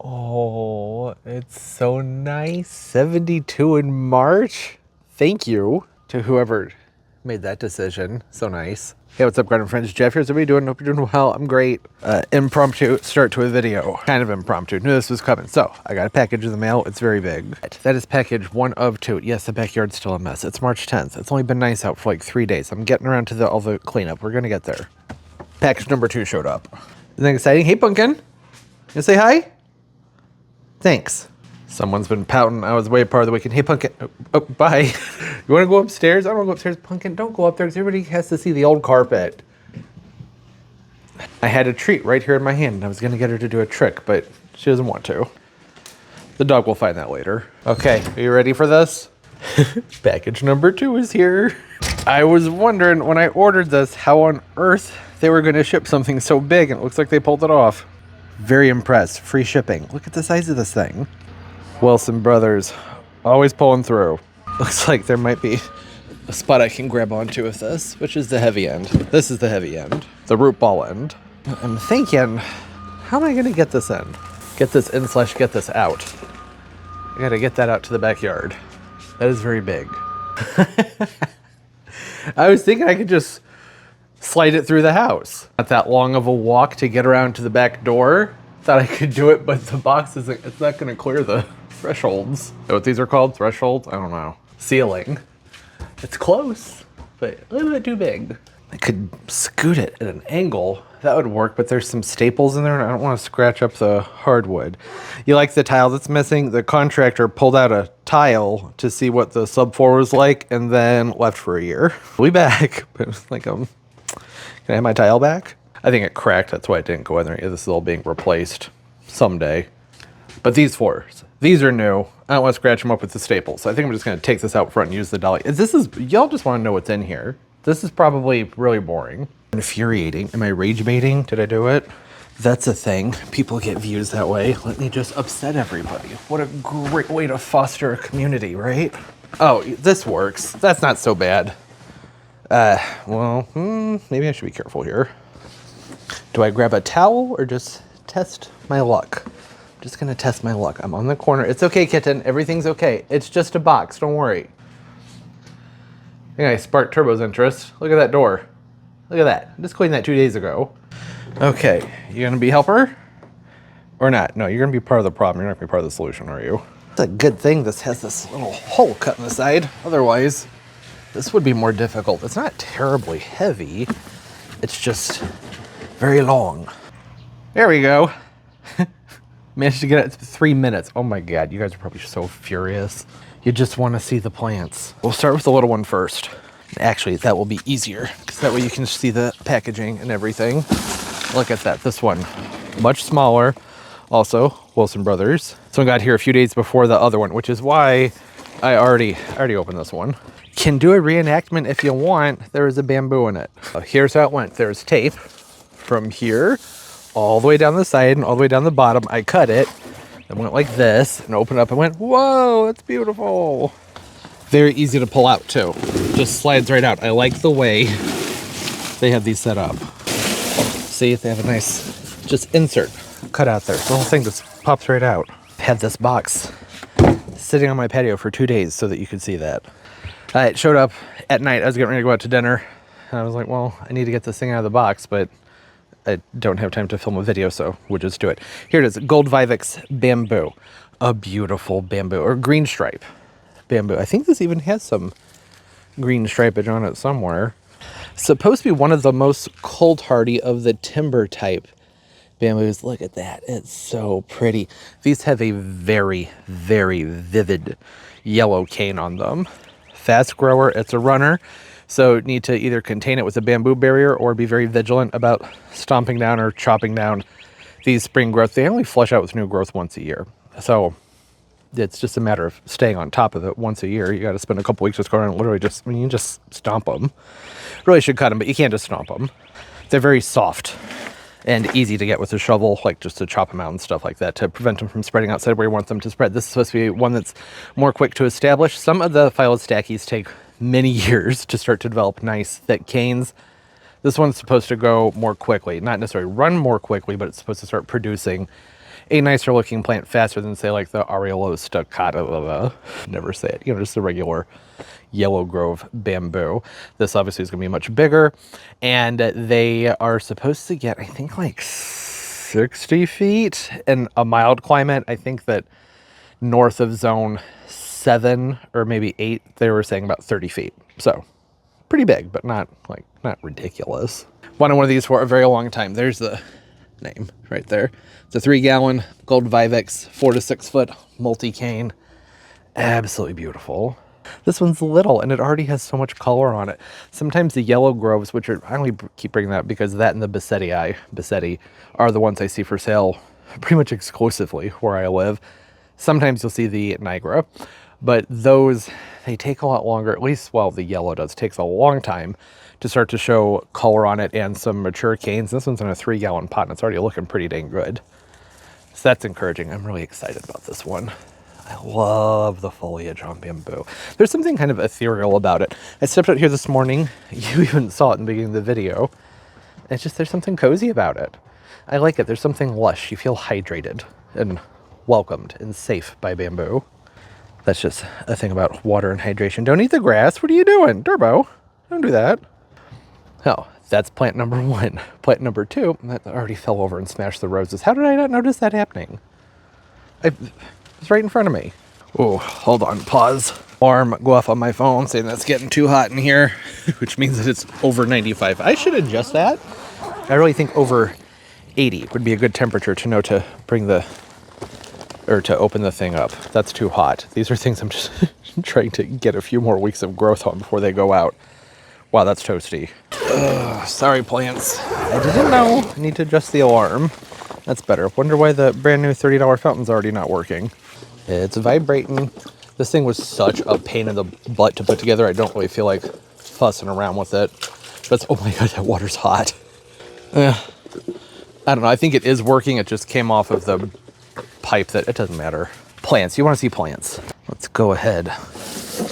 Oh, it's so nice. 72 in March. Thank you to whoever made that decision. So nice. Hey, what's up, garden friends? Jeff here. How's everybody doing? Hope you're doing well. I'm great. Impromptu start to a video. Kind of impromptu. Knew this was coming. So I got a package in the mail. It's very big. That is package 1 of 2. Yes, the backyard's still a mess. It's March 10th. It's only been nice out for like 3 days. I'm getting around to all the cleanup. We're gonna get there. Package number 2 showed up. Isn't that exciting? Hey, Pumpkin. You say hi? Thanks. Someone's been pouting. I was way part of the weekend. Hey, Pumpkin. Oh, bye. You want to go upstairs? I don't want to go upstairs. Pumpkin, don't go up there because everybody has to see the old carpet. I had a treat right here in my hand. I was going to get her to do a trick, but she doesn't want to. The dog will find that later. Okay, are you ready for this? Package number 2 is here. I was wondering when I ordered this how on earth they were going to ship something so big, and it looks like they pulled it off. Very impressed. Free shipping. Look at the size of this thing. Wilson Brothers, always pulling through. Looks like there might be a spot I can grab onto with this, which is the heavy end. This is the heavy end, the root ball end. I'm thinking, how am I going to get this in? Get this in / get this out. I got to get that out to the backyard. That is very big. I was thinking I could just slide it through the house. Not that long of a walk to get around to the back door. Thought I could do it, but the box isn't, it's not gonna clear the thresholds. Is that what these are called? Thresholds? I don't know. Ceiling. It's close, but a little bit too big. I could scoot it at an angle. That would work, but there's some staples in there and I don't want to scratch up the hardwood. You like the tile that's missing? The contractor pulled out a tile to see what the subfloor was like and then left for a year. We'll be back, but it was like, can I have my tile back? I think it cracked, that's why it didn't go in there. This is all being replaced someday. But these floors, these are new. I don't want to scratch them up with the staples. So I think I'm just gonna take this out front and use the dolly. Y'all just wanna know what's in here. This is probably really boring. Infuriating. Am I rage baiting? Did I do it? That's a thing. People get views that way. Let me just upset everybody. What a great way to foster a community, right? Oh, this works. That's not so bad. Maybe I should be careful here. Do I grab a towel or just test my luck? I'm just gonna test my luck. I'm on the corner. It's okay, kitten. Everything's okay. It's just a box. Don't worry. I think I sparked Turbo's interest. Look at that door. Look at that. I just cleaned that 2 days ago. Okay, you gonna be helper? Or not? No, you're gonna be part of the problem. You're not gonna be part of the solution, are you? It's a good thing this has this little hole cut in the side. Otherwise, this would be more difficult. It's not terribly heavy. It's just very long. There we go. Managed to get it 3 minutes. Oh my God, you guys are probably so furious. You just want to see the plants. We'll start with the little one first. Actually, that will be easier because that way you can see the packaging and everything. Look at that. This one, much smaller. Also, Wilson Brothers. This one got here a few days before the other one, which is why I already opened this one. Can do a reenactment if you want. There is a bamboo in it. Here's how it went. There's tape from here all the way down the side and all the way down the bottom. I cut it. It went like this and opened up and went, whoa, it's beautiful. Very easy to pull out too. Just slides right out. I like the way they have these set up. See, they have a nice, just insert cut out there. The whole thing just pops right out. Had this box sitting on my patio for 2 days so that you could see that. It showed up at night. I was getting ready to go out to dinner. And I was like, well, I need to get this thing out of the box, but I don't have time to film a video, so we'll just do it. Here it is, Gold Vivax bamboo. A beautiful bamboo, or green stripe bamboo. I think this even has some green stripage on it somewhere. Supposed to be one of the most cold hardy of the timber type bamboos. Look at that, it's so pretty. These have a very, very vivid yellow cane on them. Fast grower, it's a runner. So need to either contain it with a bamboo barrier or be very vigilant about stomping down or chopping down these spring growths. They only flush out with new growth once a year. So it's just a matter of staying on top of it once a year. You got to spend a couple weeks just going around and literally just, you can just stomp them. Really should cut them, but you can't just stomp them. They're very soft and easy to get with a shovel, like just to chop them out and stuff like that to prevent them from spreading outside where you want them to spread. This is supposed to be one that's more quick to establish. Some of the phyllid stackies take many years to start to develop nice thick canes. This one's supposed to go more quickly, not necessarily run more quickly, but it's supposed to start producing a nicer looking plant faster than say like the Aureolo Staccata, never say it, you know, just the regular yellow grove bamboo. This obviously is going to be much bigger, and they are supposed to get, I think, like 60 feet in a mild climate. I think that north of zone 7 or maybe 8, they were saying about 30 feet. So pretty big, but not ridiculous. Wanted one of these for a very long time. There's the name right there. It's a 3-gallon gold Vivax, 4 to 6 foot multi-cane. Absolutely beautiful. This one's little and it already has so much color on it. Sometimes the yellow groves, which are, I only keep bringing that up because that and the Bassetti are the ones I see for sale pretty much exclusively where I live. Sometimes you'll see the Niagara, but those, they take a lot longer, at least, well, the yellow does, takes a long time to start to show color on it and some mature canes. This one's in a 3-gallon pot and it's already looking pretty dang good. So that's encouraging. I'm really excited about this one. I love the foliage on bamboo. There's something kind of ethereal about it. I stepped out here this morning. You even saw it in the beginning of the video. It's just, there's something cozy about it. I like it. There's something lush. You feel hydrated and welcomed and safe by bamboo. That's just a thing about water and hydration. Don't eat the grass. What are you doing? Turbo, don't do that. Oh, that's plant number 1. Plant number 2, that already fell over and smashed the roses. How did I not notice that happening? It's right in front of me. Oh, hold on, pause. Alarm go off on my phone saying that's getting too hot in here, which means that it's over 95. I should adjust that. I really think over 80 would be a good temperature to know to bring the, or to open the thing up. That's too hot. These are things I'm just trying to get a few more weeks of growth on before they go out. Wow, that's toasty. Ugh, sorry, plants. I didn't know. I need to adjust the alarm. That's better. Wonder why the brand new $30 fountain's already not working. It's vibrating. This thing was such a pain in the butt to put together. I don't really feel like fussing around with it. But oh my god, that water's hot. I don't know. I think it is working. It just came off of the pipe that, it doesn't matter. Plants. You want to see plants? Let's go ahead.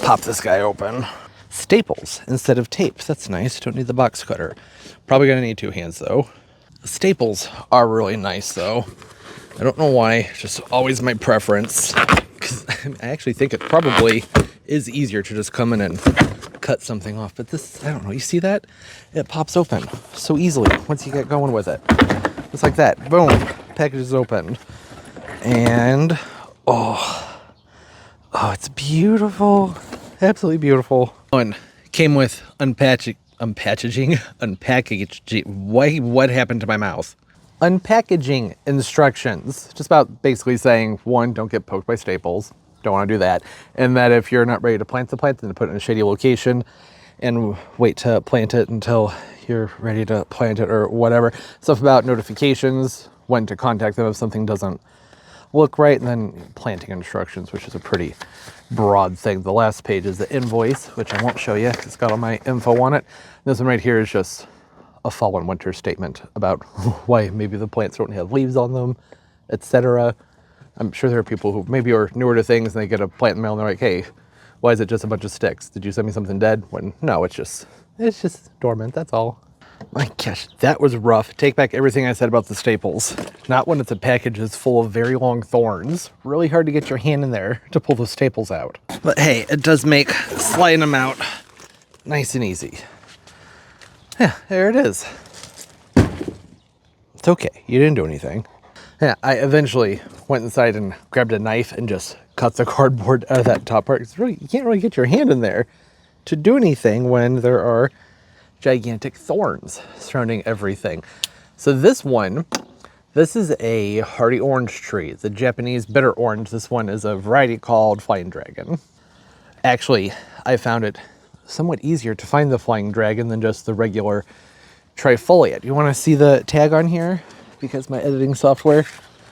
Pop this guy open. Staples instead of tape. That's nice. Don't need the box cutter. Probably gonna need 2 hands though. Staples are really nice though. I don't know why, it's just always my preference. Because I actually think it probably is easier to just come in and cut something off. But this, I don't know, you see that? It pops open so easily once you get going with it. Just like that. Boom. Package is open. And, oh, it's beautiful. Absolutely beautiful. And came with unpackaging. What happened to my mouth? Unpackaging instructions. Just about basically saying, 1, don't get poked by staples. Don't want to do that. And that if you're not ready to plant the plant, then put it in a shady location and wait to plant it until you're ready to plant it or whatever. Stuff about notifications, when to contact them if something doesn't look right, and then planting instructions, which is a pretty broad thing. The last page is the invoice, which I won't show you because it's got all my info on it. This one right here is just a fall and winter statement about why maybe the plants don't have leaves on them, etc. I'm sure there are people who maybe are newer to things and they get a plant in the mail and they're like, hey, why is it just a bunch of sticks? Did you send me something dead? When no, it's just dormant, that's all. My gosh, that was rough. Take back everything I said about the staples. Not when it's a package that's full of very long thorns. Really hard to get your hand in there to pull those staples out. But hey, it does make sliding them out nice and easy. Yeah, there it is. It's okay, you didn't do anything. Yeah, I eventually went inside and grabbed a knife and just cut the cardboard out of that top part. It's really, you can't really get your hand in there to do anything when there are gigantic thorns surrounding everything. So this is a hardy orange tree. It's a Japanese bitter orange. This one is a variety called Flying Dragon. Actually, I found it somewhat easier to find the Flying Dragon than just the regular trifoliate. You want to see the tag on here? Because my editing software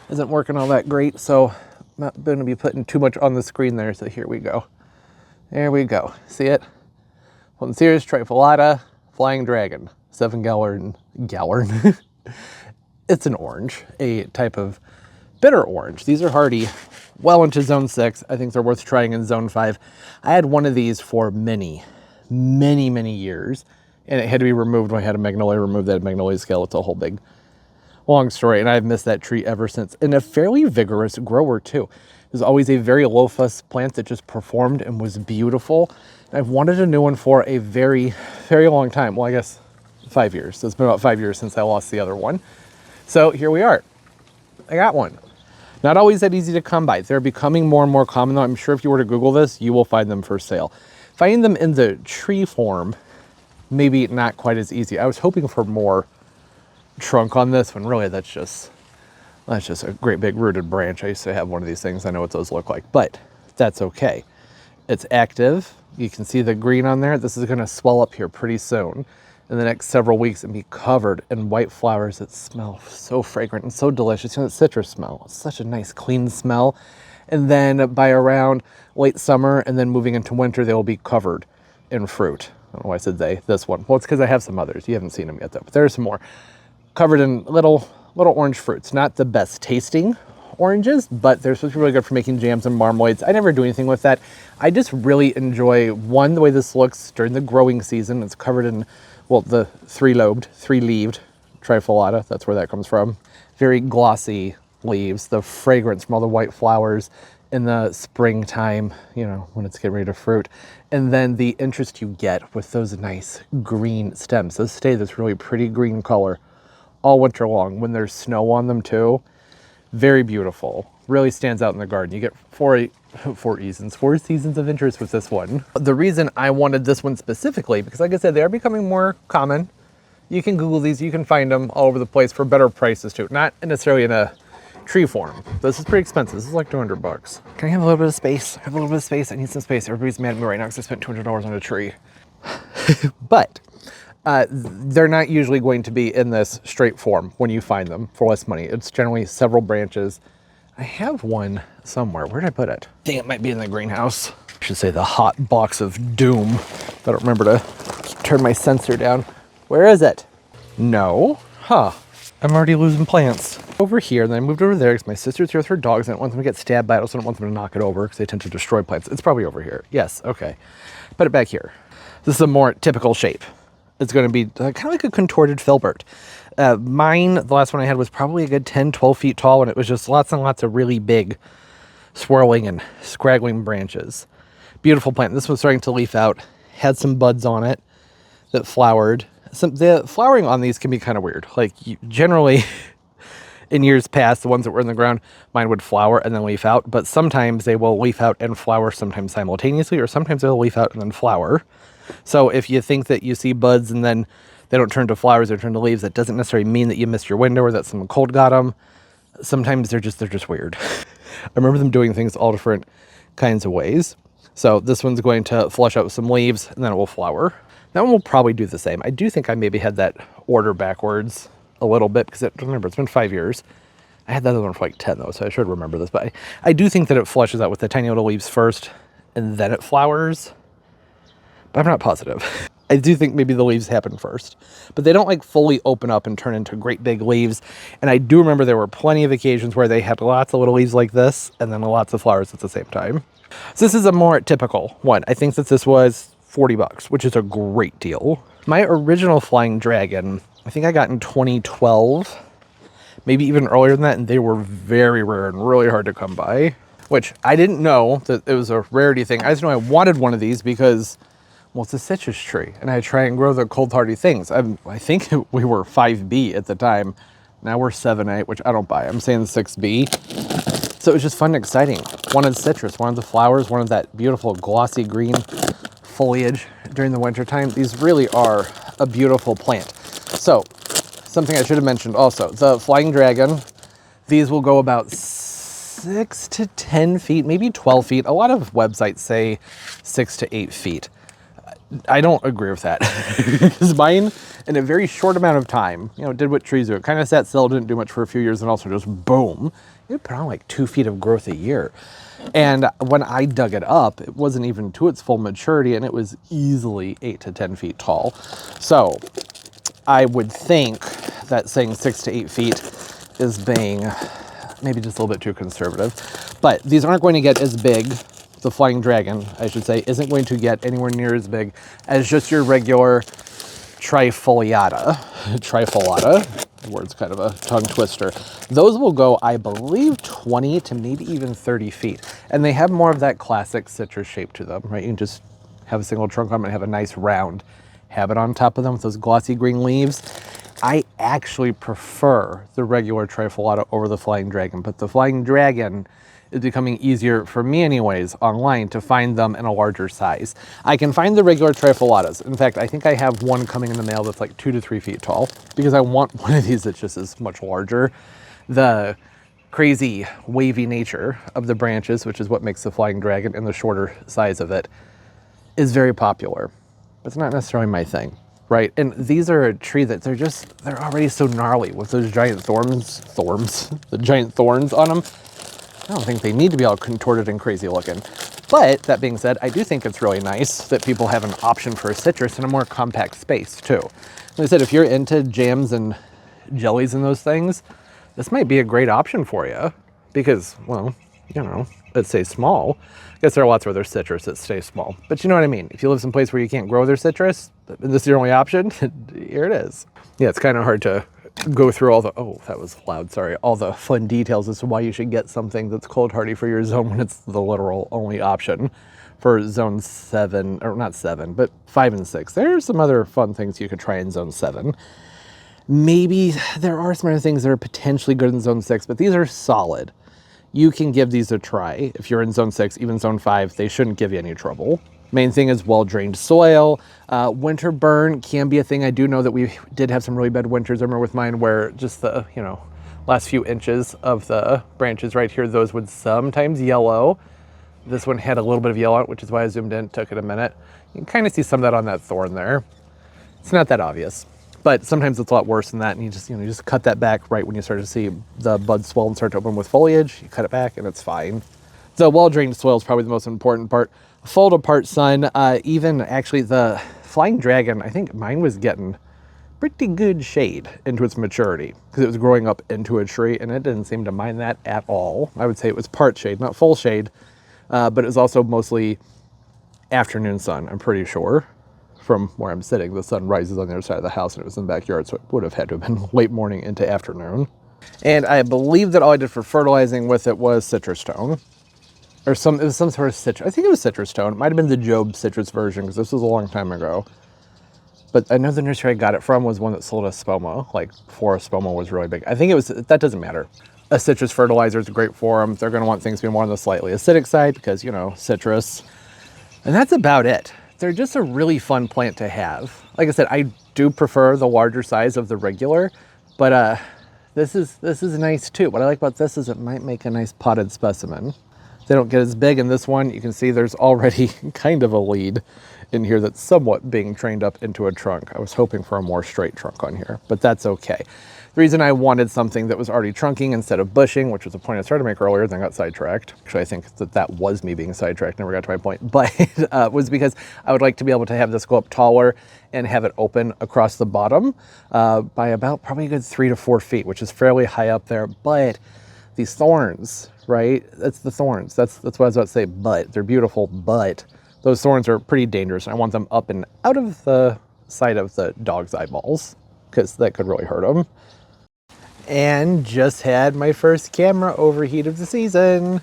isn't working all that great, so I'm not going to be putting too much on the screen there. So here we go. There we go. See it? Series trifoliata, Flying Dragon, 7-gallon. It's an orange, a type of bitter orange. These are hardy well into zone 6. I think they're worth trying in zone 5. I had one of these for many years, and it had to be removed when I had a magnolia removed. That magnolia scale, it's a whole big Long story, and I've missed that tree ever since. And a fairly vigorous grower too. It was always a very low fuss plant that just performed and was beautiful. And I've wanted a new one for a very, very long time. Well, I guess 5 years. So it's been about 5 years since I lost the other one. So here we are. I got one. Not always that easy to come by. They're becoming more and more common though. I'm sure if you were to Google this, you will find them for sale. Finding them in the tree form, maybe not quite as easy. I was hoping for more trunk on this one. Really, that's just a great big rooted branch. I used to have one of these things. I know what those look like, but that's okay. It's active. You can see the green on there. This is going to swell up here pretty soon in the next several weeks and be covered in white flowers that smell so fragrant and so delicious. You know, that citrus smell. It's such a nice clean smell. And then by around late summer and then moving into winter, they will be covered in fruit. I don't know why I said they, this one. Well, it's because I have some others. You haven't seen them yet though, but there's some more. Covered in little orange fruits. Not the best tasting oranges, but they're supposed to be really good for making jams and marmalades. I never do anything with that. I just really enjoy, one, the way this looks during the growing season. It's covered in, well, the three-lobed, three-leaved trifoliata. That's where that comes from. Very glossy leaves, the fragrance from all the white flowers in the springtime, you know, when it's getting ready to fruit. And then the interest you get with those nice green stems. Those stay this really pretty green color all winter long when there's snow on them too. Very beautiful. Really stands out in the garden. You get four seasons of interest with this one. The reason I wanted this one specifically, because like I said, they are becoming more common. You can Google these, you can find them all over the place for better prices too. Not necessarily in a tree form. This is pretty expensive. This is like 200 bucks. Can I have a little bit of space? I have a little bit of space. I need some space. Everybody's mad at me right now because I spent $200 on a tree. But they're not usually going to be in this straight form when you find them for less money. It's generally several branches. I have one somewhere. Where did I put it? I think it might be in the greenhouse. I should say the hot box of doom. I don't remember to turn my sensor down. Where is it? No. Huh. I'm already losing plants. Over here, and then I moved over there because my sister's here with her dogs. I don't want them to get stabbed by it. I also don't want them to knock it over because they tend to destroy plants. It's probably over here. Yes, okay. Put it back here. This is a more typical shape. It's going to be kind of like a contorted filbert. Mine, the last one I had, was probably a good 10, 12 feet tall, and it was just lots and lots of really big swirling and scraggling branches. Beautiful plant. This was starting to leaf out. Had some buds on it that flowered. The flowering on these can be kind of weird. Like generally in years past, the ones that were in the ground, mine would flower and then leaf out, but sometimes they will leaf out and flower sometimes simultaneously, or sometimes they'll leaf out and then flower. So if you think that you see buds and then they don't turn to flowers or turn to leaves, that doesn't necessarily mean that you missed your window or that some cold got them. Sometimes they're just weird. I remember them doing things all different kinds of ways. So this one's going to flush out with some leaves and then it will flower. That one will probably do the same. I do think I maybe had that order backwards a little bit because remember, it's been 5 years. I had that other one for like 10 though, so I should remember this. But I do think that it flushes out with the tiny little leaves first and then it flowers. But I'm not positive. I do think maybe the leaves happen first, but they don't like fully open up and turn into great big leaves. And I do remember there were plenty of occasions where they had lots of little leaves like this and then lots of flowers at the same time. So this is a more typical one. I think that this was 40 bucks, which is a great deal. My original flying dragon, I think I got in 2012, maybe even earlier than that. And they were very rare and really hard to come by, which I didn't know that it was a rarity thing. I just know I wanted one of these because, well, it's a citrus tree and I try and grow the cold hardy things. I think we were 5B at the time. Now we're 7A, which I don't buy. I'm saying 6B. So it was just fun and exciting. Wanted citrus, wanted the flowers, wanted that beautiful glossy green foliage during the winter time. These really are a beautiful plant. So something I should have mentioned also, the flying dragon, these will go about 6 to 10 feet, maybe 12 feet. A lot of websites say 6 to 8 feet. I don't agree with that. Because mine, in a very short amount of time, you know, did what trees do. It kind of sat still, didn't do much for a few years, and also just boom, it put on like 2 feet of growth a year. And when I dug it up, it wasn't even to its full maturity, and it was easily 8 to 10 feet tall. So I would think that saying 6 to 8 feet is being maybe just a little bit too conservative. But these aren't going to get as big. The flying dragon, I should say, isn't going to get anywhere near as big as just your regular trifoliata. The word's kind of a tongue twister. Those will go, I believe, 20 to maybe even 30 feet. And they have more of that classic citrus shape to them, right? You can just have a single trunk on them and have a nice round habit on top of them with those glossy green leaves. I actually prefer the regular Trifoliata over the Flying Dragon, but the Flying Dragon is becoming easier for me anyways online to find them in a larger size. I can find the regular Trifoliatas. In fact, I think I have one coming in the mail that's like 2 to 3 feet tall because I want one of these that just is much larger. The crazy wavy nature of the branches, which is what makes the Flying Dragon, and the shorter size of it is very popular, but it's not necessarily my thing. Right, and these are a tree that they're already so gnarly with those giant the giant thorns on them. I don't think they need to be all contorted and crazy looking. But that being said, I do think it's really nice that people have an option for a citrus in a more compact space too. Like I said, if you're into jams and jellies and those things, this might be a great option for you because, well, you know, it stays small. I guess there are lots of other citrus that stay small, but you know what I mean? If you live someplace where you can't grow their citrus, and this is your only option, here it is. Yeah, it's kind of hard to go through all the, oh, that was loud, sorry, all the fun details as to why you should get something that's cold hardy for your zone when it's the literal only option for zone 7, or not 7, but 5 and 6. There's some other fun things you could try in zone 7. Maybe there are some other things that are potentially good in zone 6, but these are solid. You can give these a try. If you're in zone 6, even zone 5, they shouldn't give you any trouble. Main thing is well-drained soil. Winter burn can be a thing. I do know that we did have some really bad winters. I remember with mine where just the, you know, last few inches of the branches right here, those would sometimes yellow. This one had a little bit of yellow, which is why I zoomed in, took it a minute. You can kind of see some of that on that thorn there. It's not that obvious, but sometimes it's a lot worse than that. And you just, you know, you just cut that back right when you start to see the buds swell and start to open with foliage. You cut it back and it's fine. The well-drained soil is probably the most important part. Fold apart sun, even actually the Flying Dragon, I think mine was getting pretty good shade into its maturity because it was growing up into a tree and it didn't seem to mind that at all. I would say it was part shade, not full shade, but it was also mostly afternoon sun, I'm pretty sure. From where I'm sitting, the sun rises on the other side of the house and it was in the backyard, so it would have had to have been late morning into afternoon. And I believe that all I did for fertilizing with it was citrus stone. Or it was some sort of citrus. I think it was citrus stone. It might have been the Job citrus version because this was a long time ago. But I know the nursery I got it from was one that sold a spoma, like Forest spoma was really big. I think it was, that doesn't matter. A citrus fertilizer is great for them. They're going to want things to be more on the slightly acidic side because, you know, citrus. And that's about it. They're just a really fun plant to have. Like I said, I do prefer the larger size of the regular, but this is nice too. What I like about this is it might make a nice potted specimen. They don't get as big in this one. You can see there's already kind of a lead in here that's somewhat being trained up into a trunk. I was hoping for a more straight trunk on here, but that's okay. The reason I wanted something that was already trunking instead of bushing, which was a point I started to make earlier, then got sidetracked. Actually, I think that was me being sidetracked, never got to my point, but was because I would like to be able to have this go up taller and have it open across the bottom by about probably a good 3 to 4 feet, which is fairly high up there, but these thorns, right? That's the thorns. That's what I was about to say, but they're beautiful, but those thorns are pretty dangerous. I want them up and out of the side of the dog's eyeballs because that could really hurt them. And just had my first camera overheat of the season.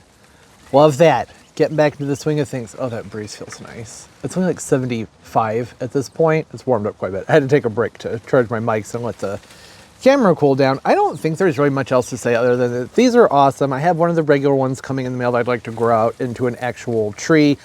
Love that. Getting back into the swing of things. Oh, that breeze feels nice. It's only like 75 at this point. It's warmed up quite a bit. I had to take a break to charge my mics and let the camera cool down. I don't think there's really much else to say other than that these are awesome. I have one of the regular ones coming in the mail that I'd like to grow out into an actual tree.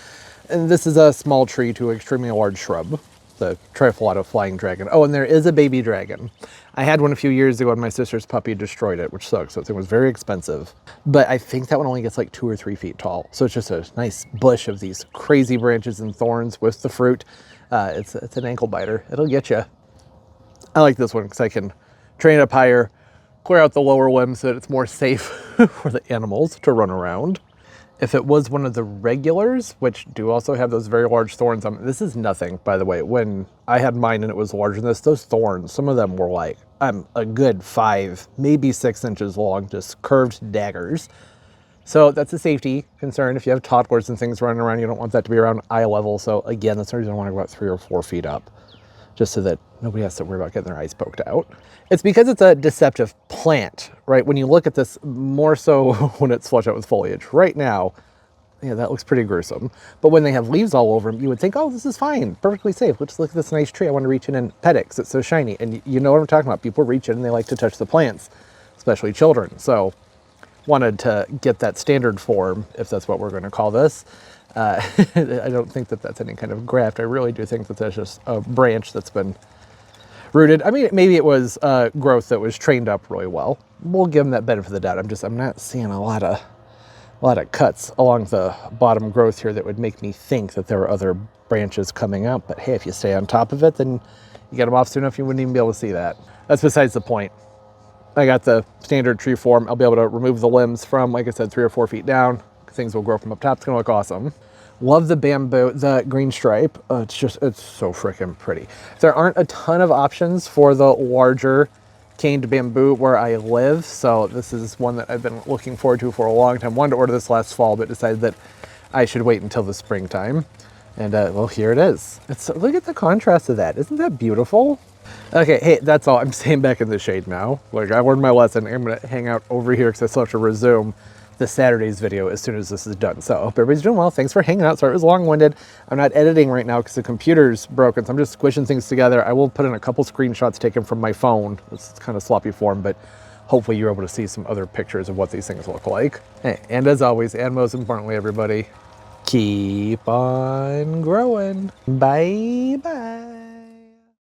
And this is a small tree to an extremely large shrub. The Trifoliata Flying Dragon. Oh, and there is a baby dragon. I had one a few years ago and my sister's puppy destroyed it, which sucks. So it was very expensive. But I think that one only gets like 2 or 3 feet tall. So it's just a nice bush of these crazy branches and thorns with the fruit. It's an ankle biter. It'll get you. I like this one because I can train it up higher, clear out the lower limbs so that it's more safe for the animals to run around. If it was one of the regulars, which do also have those very large thorns on, this is nothing, by the way. When I had mine and it was larger than this, those thorns, some of them were like, a good 5, maybe 6 inches long, just curved daggers. So that's a safety concern. If you have toddlers and things running around, you don't want that to be around eye level. So again, that's the reason I want to go about 3 or 4 feet up. just so that nobody has to worry about getting their eyes poked out. It's because it's a deceptive plant, right? When you look at this, more so when it's flushed out with foliage. Right now, yeah, that looks pretty gruesome. But when they have leaves all over them, you would think, oh, this is fine, perfectly safe. Let's look at this nice tree. I want to reach in and pet it because it's so shiny. And you know what I'm talking about. People reach in and they like to touch the plants, especially children. So wanted to get that standard form, if that's what we're going to call this. I don't think that that's any kind of graft. I really do think that that's just a branch that's been rooted. I mean, maybe it was growth that was trained up really well. We'll give them that benefit of the doubt. I'm not seeing a lot of cuts along the bottom growth here that would make me think that there were other branches coming out. But hey, if you stay on top of it, then you get them off soon enough, you wouldn't even be able to see that. That's besides the point. I got the standard tree form. I'll be able to remove the limbs from, like I said, 3 or 4 feet down. Things will grow from up top. It's gonna look awesome. Love the bamboo, the green stripe. It's so freaking pretty. There aren't a ton of options for the larger caned bamboo where I live, so this is one that I've been looking forward to for a long time. Wanted to order this last fall, but decided that I should wait until the springtime. And well, here it is. Look at the contrast of that. Isn't that beautiful? Okay, hey, that's all. I'm staying back in the shade now. Like, I learned my lesson. I'm gonna hang out over here because I still have to resume the Saturday's video as soon as this is done. So I hope everybody's doing well. Thanks for hanging out. Sorry it was long-winded. I'm not editing right now because the computer's broken, so I'm just squishing things together. I will put in a couple screenshots taken from my phone. It's kind of sloppy form, but hopefully you're able to see some other pictures of what these things look like. Hey, and as always, and most importantly, everybody, keep on growing. Bye-bye.